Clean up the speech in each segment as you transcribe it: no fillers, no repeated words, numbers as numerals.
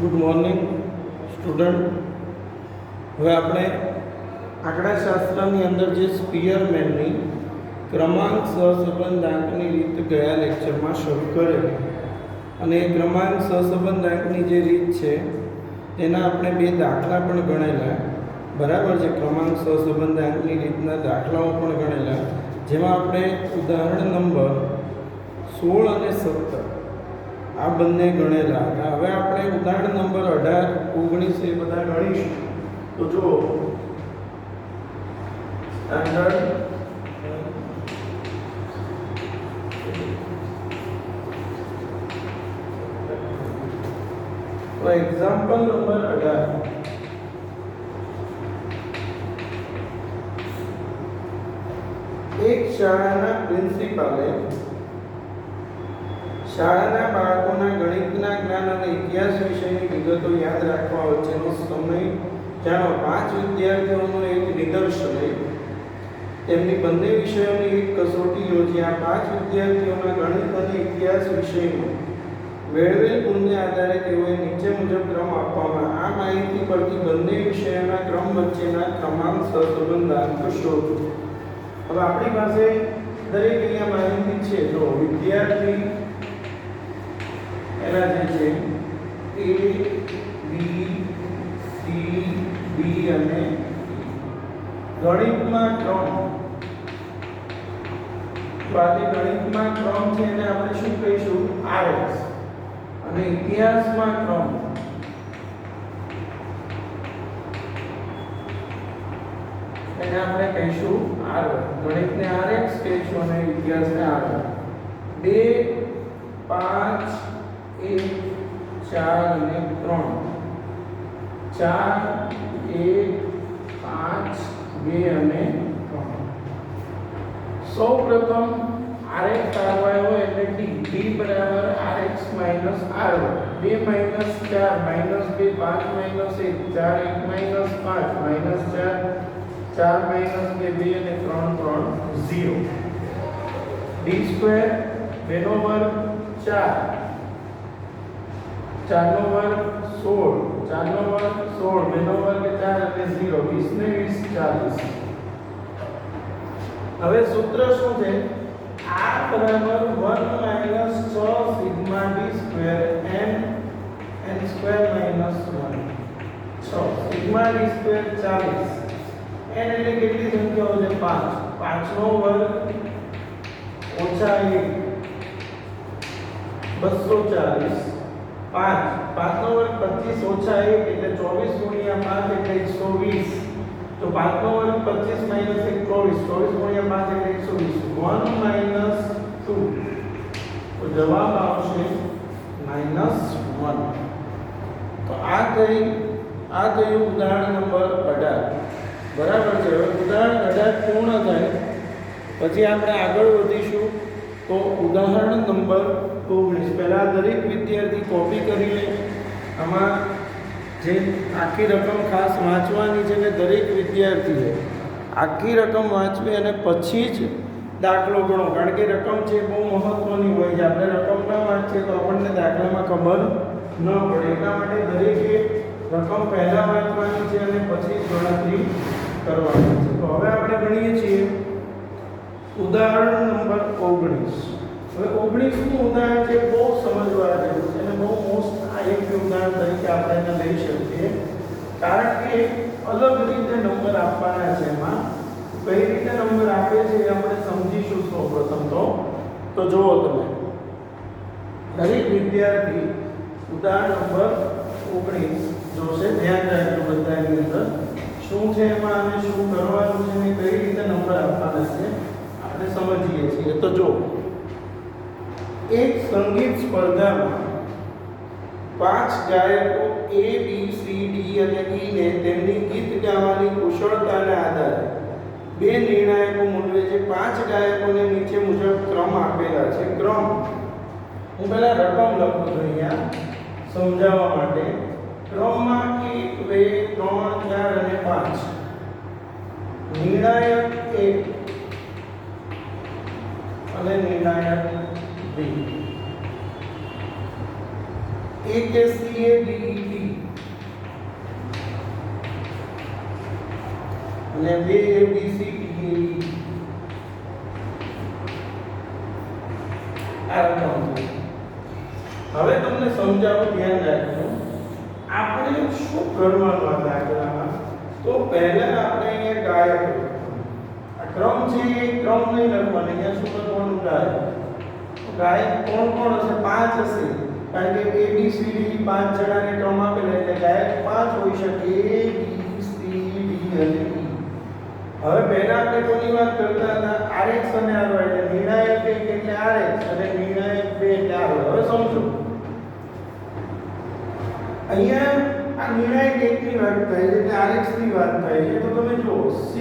Good morning student. હવે આપણે આંકડાશાસ્ત્રની અંદર જે સ્પીયરમેનની ક્રમાંક સહસંબંધાંકની રીત ગયા લેક્ચરમાં શરૂ કરેલી અને એ ક્રમાંક સહસંબંધાંકની જે રીત છે તેના આપણે બે દાખલા પણ ગણેલા. બરાબર છે. ક્રમાંક સહસંબંધાંકની રીતના દાખલાઓ પણ ગણેલા, જેમાં આપણે ઉદાહરણ નંબર 16 અને 17 આ બંને ગણેલા હતા. હવે આપણે ઉદાહરણ નંબર 18, 19 એ બધા ગણીશું. તો જો સ્ટાન્ડર્ડ તો એક્ઝામ્પલ નંબર 18. એક શાળાના પ્રિન્સિપાલે શાળાના બાળકોના ગણિતના જ્ઞાન અને ઇતિહાસ વિષયની વિગતો યાદ રાખવા વચ્ચેનો સમય જાણો 5 વિદ્યાર્થીઓનું એક નિદર્શ લઈ તેમની બંને વિષયોની એક કસોટી યોજી આ 5 વિદ્યાર્થીઓના ગણિત અને ઇતિહાસ વિષયમાં મેળવેલ ગુણને આધારે તેઓએ નીચે મુજબ ક્રમ આપવામાં. આ માહિતી પરથી બંને વિષયોના ક્રમ વચ્ચેના ક્રમાંક સહસંબંધાંક શોધો. હવે આપણી પાસે દરેક અહીંયા માહિતી છે. જો વિદ્યાર્થી એના જે છે A, B, C, D અને ગણિતમાં ક્રમ. તો આ જે ગણિતમાં ક્રમ છે એને આપણે શું કહીશું? RX. અને ઇતિહાસમાં ક્રમ એને આપણે કહીશું R1. ગણિતને RX કહીશું અને ઇતિહાસને R1. 2, 5, 1, 4 અને 3. 4, 1, 5, 2 અને 3. સૌપ્રથમ RX RY હોય એટલે D બરાબર RX R1. 2 - 4 - 2 5 - 1 4 1 - 5 -4 4 - 2 2 અને 3 3 0. D² 2 નો વર્ગ 4 4 નો વર્ગ 16 4 નો વર્ગ 16 2 નો વર્ગ 4 એટલે 0 20 ને 20 40. હવે સૂત્ર શું છે? R બરાબર 1 - 6 sigma D square n square -1 6 sigma D square 40 n એટલે કેટલી સંખ્યાઓ છે? 5 5 નો વર્ગ ઓછા 1 240 5 5 નો વર્ગ 25 ઓછા 1 એટલે 24 ગુણ્યા 5 એટલે 120. તો 5 નો વર્ગ 25 - 1 24 24 ગુણ્યા 5 એટલે 120. 1 - 2 તો જવાબ આવશે -1. તો આ થયું ઉદાહરણ નંબર 18. બરાબર છે. હવે ઉદાહરણ 18 પૂર્ણ થાય પછી આપણે આગળ વધીશું. તો ઉદાહરણ નંબર 19. પહેલા દરેક વિદ્યાર્થી કોપી કરી લે. આમાં જે આખી રકમ ખાસ વાંચવાની છે ને દરેક વિદ્યાર્થીએ આખી રકમ વાંચવી અને પછી જ દાખલો ગણો. કારણ કે રકમ છે બહુ મહત્વની હોય છે. આપણે રકમ ન વાંચીએ તો આપણને દાખલામાં ખબર ન પડે. એટલા માટે દરેકે રકમ પહેલા વાંચવાની છે અને પછી જ ગણતરી કરવાની છે. તો હવે આપણે ગણીએ છીએ ઉદાહરણ નંબર 19. હવે 19નું ઉદાહરણ છે બહુ સમજવા જેવું છે અને બહુ મોસ્ટ આઈએમપી ઉદાહરણ તરીકે આપણે એને લઈ શકીએ. કારણ કે અલગ રીતે નંબર આપવાના છે. એમાં કઈ રીતે નંબર આપે છે એ આપણે સમજીશું. સૌપ્રથમ તો જુઓ તમે દરેક વિદ્યાર્થી ઉદાહરણ નંબર 19 જોશે. ધ્યાન રાખજો બધાની અંદર શું છે એમાં અને શું કરવાનું છે અને કઈ રીતે નંબર આપવાના છે આપણે સમજીએ છીએ. તો જો એક સંગીત સ્પર્ધામાં 5 ગાયકો A, B, C, D અને E ને તેમની ગીત ગાવાની કુશળતાના આધારે 2 નિર્ણાયકો મૂલ્ય છે. 5 ગાયકોને નીચે મુજબ ક્રમ આપેલા છે. ક્રમ હું પહેલા રકમ લખું છું અહીંયા સમજાવવા માટે. ક્રમમાં 1 2 3 4 અને 5. નિર્ણાયક 1 અને નિર્ણાયક 2. A કે C A B E T અને 2 A B C D E આ રકમ છે. હવે તમને સમજાવું, ધ્યાન રાખજો. આપણે શું કરવાનું આ દાખલામાં? તો પહેલા આપણે અહીંયા ગાયબ આ ક્રમ છે એ ક્રમ નહીં લખવાનો. અહીંયા શું લખવાનું? ગાયબ. ગાયબ કોણ કોણ હશે? 5 હશે, કારણ કે A B C D 5 જણાને ક્રમ આપેલા એટલે ગાયબ 5 હોઈ શકે. A B C D અને E. હવે પહેલા આપણે કોની વાત કરતા હતા? RX અને RY. એટલે નિર્ણાયક 1 એટલે RX અને નિર્ણાયક 2 એટલે RY. હવે સમજો, અહીંયા આ નિર્ણાયક 1 ની વાત થાય છે એટલે RX ની વાત થાય છે. તો તમે જુઓ, C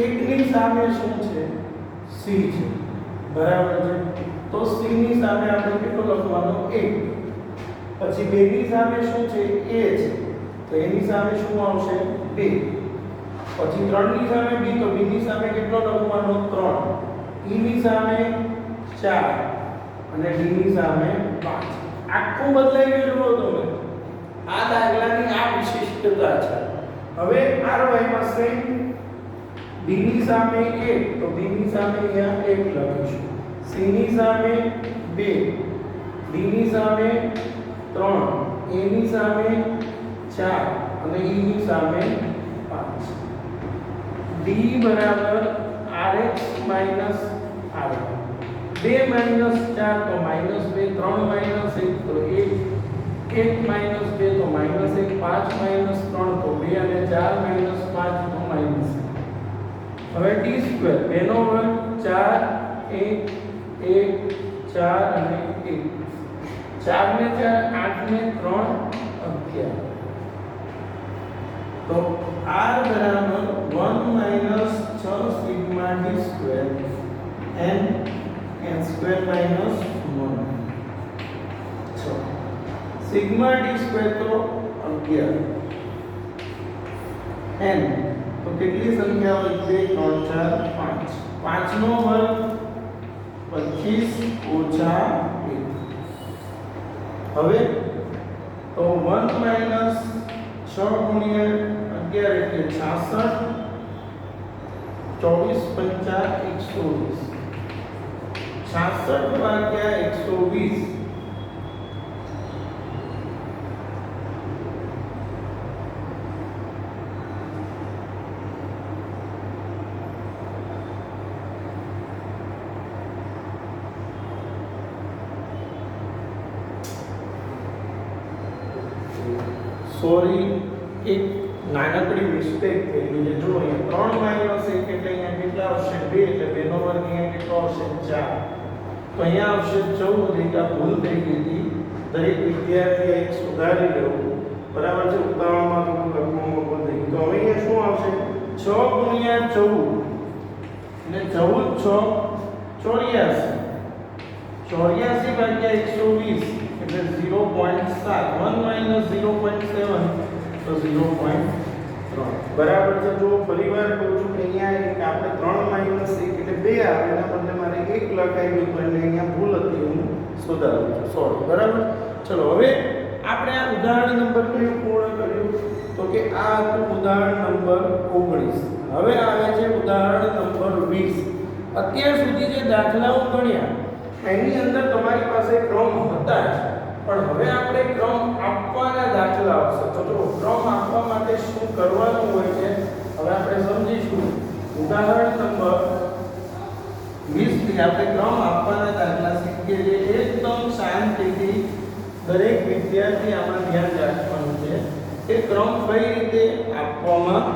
1 ની સામે શું છે? C છે, બરાબર છે. તો C ની સામે આપણે કેટલો લખવાનો? 1. પછી 2 ની સામે શું છે? A છે, તો એની સામે શું આવશે? 2. પછી 3 ની સામે B, તો B ની સામે કેટલો લખવાનો? 3. E ની સામે 4 અને D ની સામે 5. આખું બદલાઈ ગયું જુઓ તમે. આ દાખલાની આ વિશિષ્ટતા છે. હવે RY માં સેમ B ની સામે 1, તો B ની સામે અહીંયા 1 લખીશું. C ની સામે 2, D ની સામે 3, A ની સામે 4 અને E ની સામે 5. D બરાબર RX માઈનસ RY. 2 માઈનસ 4 તો માઈનસ 2, 3 માઈનસ 1 તો 1, 1 માઈનસ 2 તો માઈનસ 1, 5 માઈનસ 3 તો 2 અને 4 માઈનસ 5 તો માઈનસ 1. હવે t સ્ક્વેર 2 નો વર્ગ 4 1 1 4 અને 1, 4 ને 4 8 ને 3 11. તો r બરાબર 1 minus 6 sigma d square n square minus 1. 6 sigma d square તો 11, n તો કેટલી સંખ્યા હોય? 2 3 4 5. 5 નો વર્ગ 25 ઓછા 1. હવે તો 1 માઈનસ 6 ગુણ્યા 11 એટલે 66. 24 પંચા 120. 66 ભાગ્યા 120 સોરી, એક નાનકડી મિસ્ટેક થઈ ગઈ છે. જો અહીંયા 3 માઈનસ 1 એટલે અહીંયા કેટલા આવશે? 2 એટલે 2 નો વર્ગ અહીંયા કેટલો આવશે? 4. તો અહીંયા આવશે 14. એક આ ભૂલ થઈ ગઈ હતી. દરેક વિદ્યાર્થીએ એક સુધારી લેવું, બરાબર છે. ઉતાવળમાં થોડું લખવામાં ભૂલ થઈ ગઈ. તો હવે અહીંયા શું આવશે? 6 ગુણ્યા 14 એટલે 14 6 84 ભાગ્યા 120 એટલે 0.7. 1 માઈનસ 0.7 તો 0.3. બરાબર છે. જો ફરીવાર કહું છું કે અહીંયા એક આપણે 3 માઈનસ 1 એટલે 2 આવે, એના બદલે મારે 1 લખાઈ ગયું તો અહીંયા ભૂલ હતી, હું સુધારું છું. સોરી, બરાબર. ચલો, હવે આપણે આ ઉદાહરણ નંબર કયું પૂર્ણ કર્યું? તો કે આ હતું ઉદાહરણ નંબર 19. હવે આવે છે ઉદાહરણ નંબર 20. અત્યાર સુધી જે દાખલાઓ ગણ્યા એની અંદર તમારી પાસે ક્રમ હતા જ, પણ હવે આપણે ક્રમ આપવાના દાખલા આવશે. તો જો ક્રમ આપવા માટે શું કરવાનું હોય છે હવે આપણે સમજીશું. ઉદાહરણ નંબર 20 થી આપણે ક્રમ આપવાના દાખલા શીખીએ છીએ. એકદમ શાંતિથી દરેક વિદ્યાર્થી આમાં ધ્યાન રાખવાનું છે કે ક્રમ કઈ રીતે આપવામાં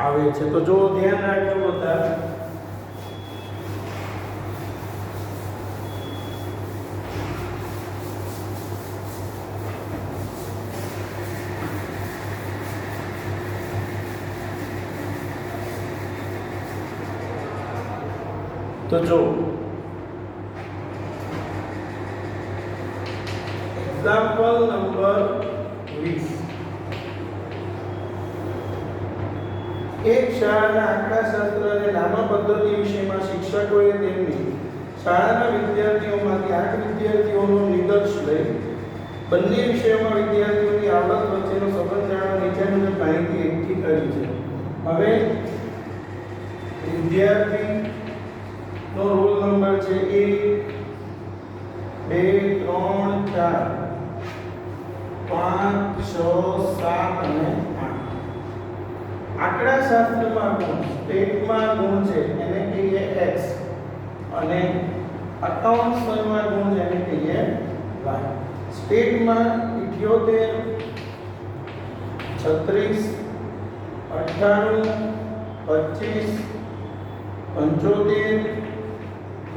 આવે છે. તો જો ધ્યાન રાખજો બધા. તો જો એક્ઝામ્પલ નંબર 20. એક શાળાના આંકડાશાસ્ત્ર અને નામા પદ્ધતિ વિષયમાં શિક્ષકોએ તેમની શાળાના વિદ્યાર્થીઓમાંથી 8 વિદ્યાર્થીઓનો નિદર્શ લઈ બંને વિષયોમાં વિદ્યાર્થીઓની આવડત વચ્ચેનો સંબંધ જાણવા નીચે મુજબ માહિતી એકઠી કરી છે. હવે વિદ્યાર્થીનો રોલ નંબર છે 1 2 3 4 5 6 7 અને 8. આંકડાશાસ્ત્રમાં ગુણ, સ્ટેટમાં ગુણ છે એને કહીએ x અને અકાઉન્ટ્સમાં ગુણ જેને કહીએ y. સ્ટેટમાં 78 36 98 25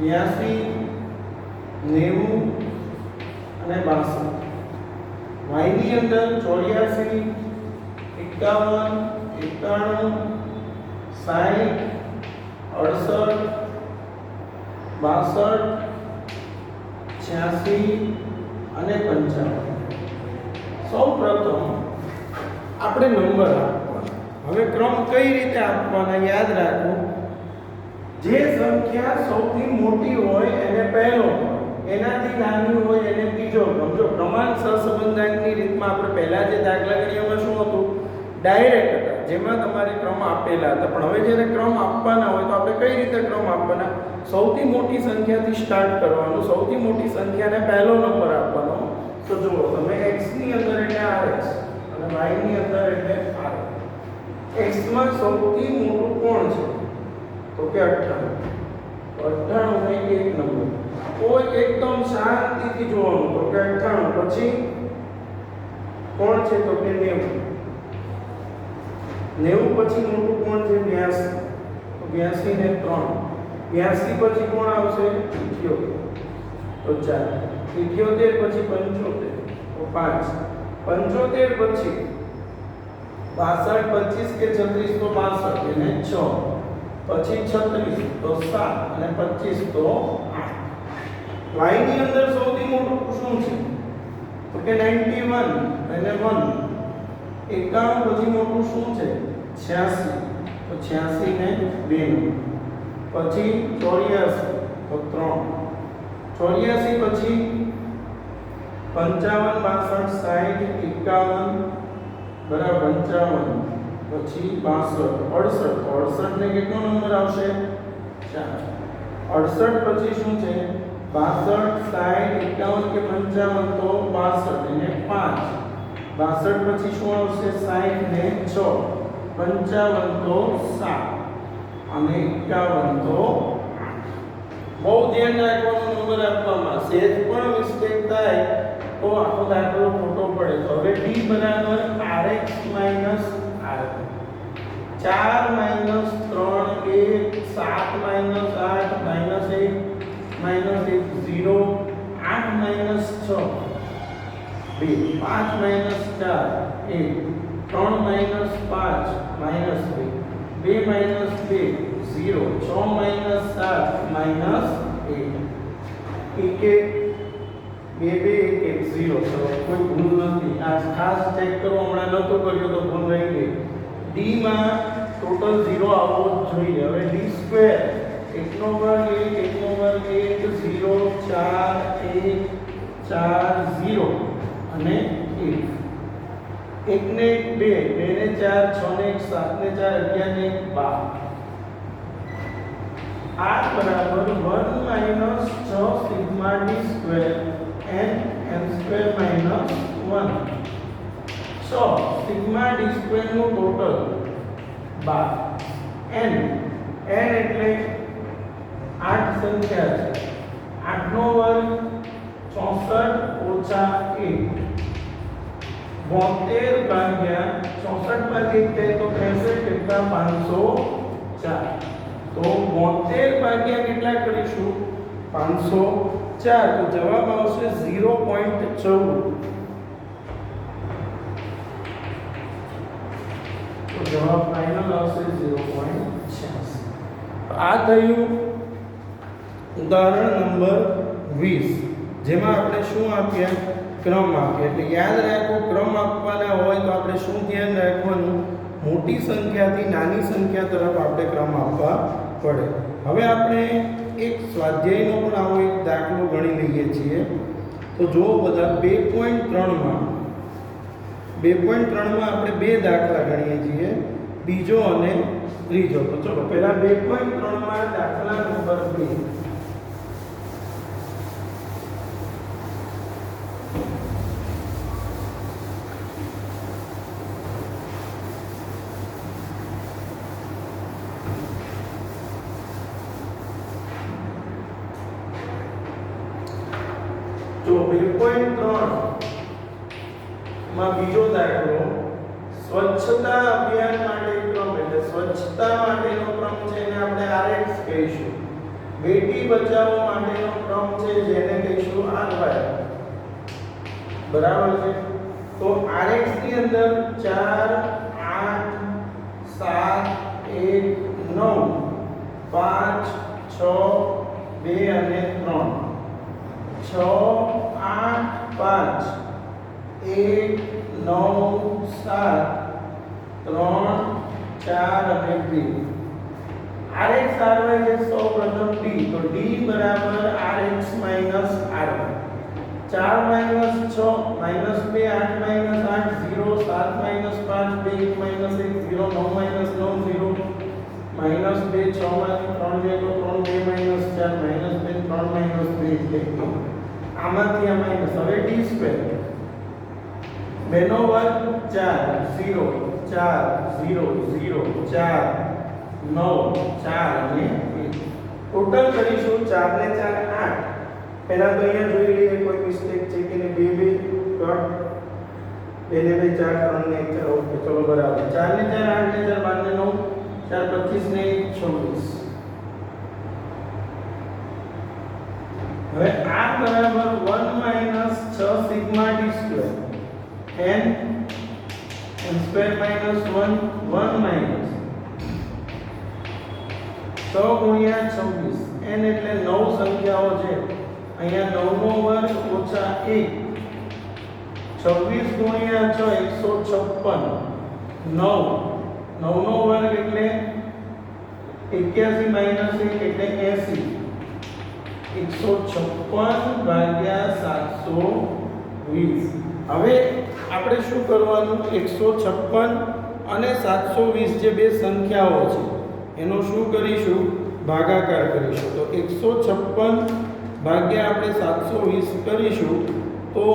75 82 90 અને 62. y ની અંદર 84 51 91 60 68 62 86 અને 55. સૌપ્રથમ આપણે નંબર આપવાના. હવે ક્રમ કઈ રીતે આપવાના યાદ રાખો. જે સંખ્યા સૌથી મોટી હોય એને પહેલો, એનાથી નાની હોય એને બીજો ક્રમ. જો પ્રમાણસર સંબંધાંકની રીતમાં આપણે પહેલા જે દાખલા ગણ્યામાં શું હતું, ડાયરેક્ટ હતા, જેમાં તમારે ક્રમ આપેલા હતા. પણ હવે જ્યારે ક્રમ આપવાના હોય તો આપણે કઈ રીતે ક્રમ આપવાના? સૌથી મોટી સંખ્યાથી સ્ટાર્ટ કરવાનું. સૌથી મોટી સંખ્યાને પહેલો નંબર આપવાનો. તો જુઓ તમે x ની અંદર એટલે rx અને y ની અંદર એટલે r. x માં સૌથી મોટું કોણ છે? તો કે 98. 98 ને એક નંબર. કોઈ એકદમ શાંતિથી જોવાનું. તો કે 98 પછી કોણ છે? તો કે 90. 90 પછી મોટું કોણ છે? 82. તો 82 ને 3. 82 પછી કોણ આવશે? 78. તો 4. 78 પછી 75. તો 5. 75 પછી 62 25 કે 36 તો 62 એને 6. પછી 36 તો 7 અને 25 તો 8. y ની અંદર સૌથી મોટું શું છે? તો કે 91 અને 1. 51 પછી મોટું શું છે? 86. તો 86 ને 2. પછી 84 તો 3. 84 પછી 55 62 60 51 બરાબર 55 પછી 62 68 ને કેટલો નંબર આવશે? 4. 68 પછી શું છે? 62 60 51 કે 55 તો 62 એને 5. 62 પછી શું આવશે? 60 ને 6. 55 તો 7 અને 51 તો 8. બહુ ધ્યાન રાખવાનું નંબર આપવામાં. સેજ પણ મિસ્ટેક થાય તો આખો દાખલો ખોટો પડે. તો હવે d બરાબર rx minus r. 4 minus 3 1 7 minus 8 minus 1 minus 1 0 8 minus 6 2 5 minus 4 1 3 minus 5 minus 2 2 minus 2 0 6 minus 7 minus 1 1 2 2 1 0. તો કોઈ ભૂલ નથી. આ ખાસ ચેક કરો. હમણાં નતો કર્યો તો ભૂલ રહી ગઈ. d માં ટોટલ 0 આવવો જ જોઈએ. હવે d સ્ક્વેર 1 નો વર્ગ 1 નો વર્ગ 1 0 4 1 4 0 અને 1 1 ને 1 2 2 ને 4 6 ને 1 7 ને 4 11 ને 1 12. r બરાબર 1 minus 6 sigma d square n n square minus 1. So sigma d square નું ટોટલ 12. n એટલે 8 સંખ્યા છે. 8 નો વર્ગ 64 ઓછા 1. 72 ભાગ્યા 64 ભાગ્યા 1 તો 63 કેટલા? 504. તો 72 ભાગ્યા કેટલા કરીશું? 504. તો જવાબ આવશે 0.14. તો જવાબ ફાઇનલ આવશે 0.86. આ થયું ઉદાહરણ નંબર 20, જેમાં આપણે શું આપ્યા? ક્રમ આપ્યા. એટલે યાદ રાખો, ક્રમ આપવાના હોય તો આપણે શું ધ્યાન રાખવાનું? મોટી સંખ્યાથી નાની સંખ્યા તરફ આપણે ક્રમ આપવા પડે. હવે આપણે એક સ્વાધ્યાયનો પણ આવો એક દાખલો ગણી લઈએ છીએ તો જો બધા 2.3 માં આપણે બે દાખલા ગણીએ છીએ, બીજો અને ત્રીજો. તો ચલો પહેલા 2.3 માં દાખલા નંબર 2. જો 2.3 માં બીજો દાખલો, સ્વચ્છતા અભિયાન માટે ક્રમ, એટલે સ્વચ્છતા માટેનો ક્રમ છે એને આપણે RX કહીશું. બેટી બચાવો માટેનો ક્રમ છે જેને કહીશું RY. બરાબર છે. તો RX ની અંદર 4 8 7 1 9 5 6 2 અને 3. 6 8 5 1 9 7 3 4 અને 2. RX RY છે સૌ પ્રથમ D, તો D બરાબર RX minus RY. 4 minus 6 minus 2 8 minus 8 0 7 minus 5 2 1 minus 1 0 9 minus 9 0 minus 2 6 માંથી 3 જાય તો 3 2 minus 4 minus 2 3 minus 2 એટલે આમાંથી આ માઈનસ. હવે d સ્ક્વેર 2 નો વર્ગ 4 0 4 0 0 4 9 4 અને 1. ટોટલ કરીશું 4 ને 4 8. પહેલા તો અહીંયા જોઈ લઈએ કોઈ મિસ્ટેક છે કે ને 2 2 કટ 2 ને 2 4 3 ને 1 4. ઓકે ચલો બરાબર. 4 ને 4 8 ને 4 12 ને 9 4 25 ને 26. હવે r બરાબર 1 minus 6 sigma d square n square minus 1 1 minus 6 ગુણ્યા 26. n એટલે 9 સંખ્યાઓ છે. અહીંયા 9 નો વર્ગ ઓછા 1. 26 ગુણ્યા 6 156. 9 નો વર્ગ એટલે 81 minus 1 એટલે 80. 156 ભાગ્યા 720. હવે આપણે શું કરવાનું, 156 અને 720 જે બે સંખ્યાઓ છે એનો શું કરીશું, ભાગાકાર કરીશું. તો 156 ભાગ્યા આપણે 720 કરીશું તો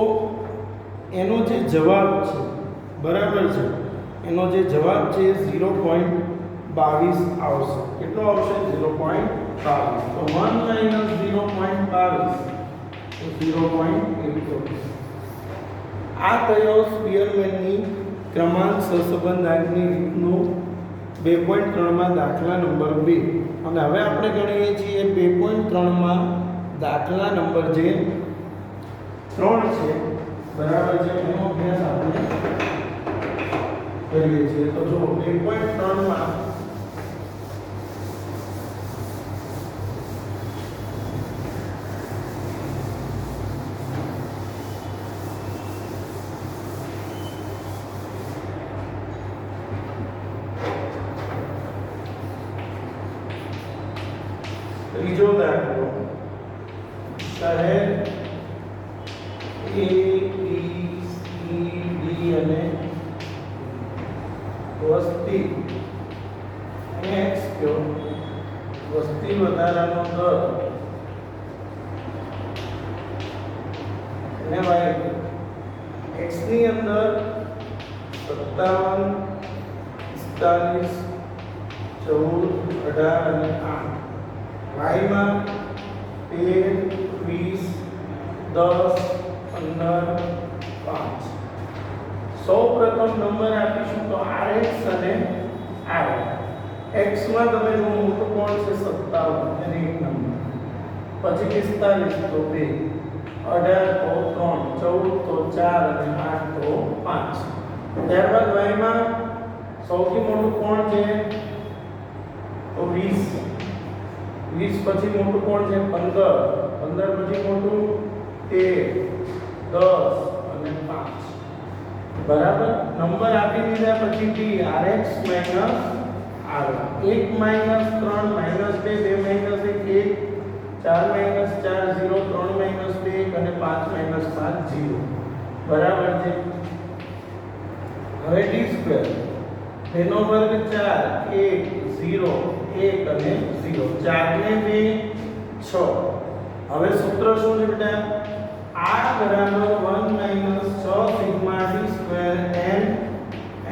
એનો જે જવાબ છે, બરાબર છે, એનો જે જવાબ છે 0.22 આવશે. કેટલો આવશે? 0.22. તો 1 minus 0.22 તો 0.8. આ કયો સ્પીયરમેનની ક્રમાંક સહસંબંધ આંકની રીતનું 2.3 માં દાખલા નંબર 2. અને હવે આપણે ગણીએ છીએ 2.3 માં દાખલા નંબર જે 3 છે, બરાબર છે, એનો અભ્યાસ આપણે કરીએ છીએ. તો જો 2.3 માં ત્રીજો દાખલો, શહેર A B C D અને વસ્તી x કયો વસ્તી વધારાનો દર અને y x ની અંદર 57 45 14 18 અને 8, y માં 13 20 10 15 5. સૌ પ્રથમ નંબર આપીશું તો rx અને ry. x માં તમે જો મોટો કોણ છે 57 અને 1 નંબર, પછી 45 તો 2, 18 તો 3, 14 તો 4 અને 8 તો 5. ત્યારબાદ y માં સૌથી મોટું કોણ છે તો 20, 20 પછી મોટું કોણ છે 15, 15 પછી મોટું 13, 10 અને 5. બરાબર. નંબર આપી દીધા પછી d rx minus ry. 1 minus 3 minus 2 2 minus 1 1, 4 minus 4 0, 3 minus 2 1 1 અને 5 માઈનસ 5 0 બરાબર છે. હવે d સ્ક્વેર તેનો વર્ગ 4 1 0 1 અને 0 4 ને 2 6. હવે સૂત્ર શું છે બેટા? r બરાબર 1 minus 6 sigma d square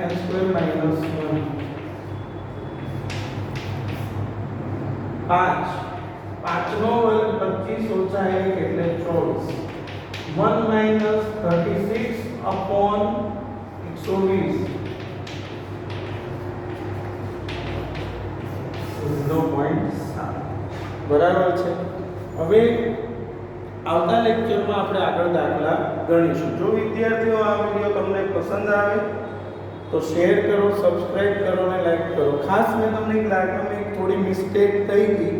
n square minus 1. 5 નો વર્ગ 25 ઓછા 1 એટલે 24. 1 માઈનસ 36 અપોન 120 0.7 બરાબર છે. હવે આવતા લેક્ચરમાં આપણે આગળ દાખલા ગણીશું. જો વિદ્યાર્થીઓ આ વિડિયો તમને પસંદ આવે તો શેર કરો, સબસ્ક્રાઇબ કરો અને લાઈક કરો. ખાસ મેં તમને એક દાખલામાં એક થોડી મિસ્ટેક થઈ હતી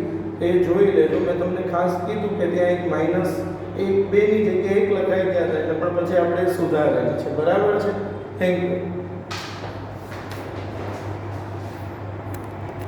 એ જોઈ લેજો. મેં તમને ખાસ કીધું કે ત્યાં એક માઈનસ 1 2 ની જગ્યાએ 1 લખાઈ ગયા હતા એટલે પણ પછી આપણે સુધારેલી છે. બરાબર છે. Thank you.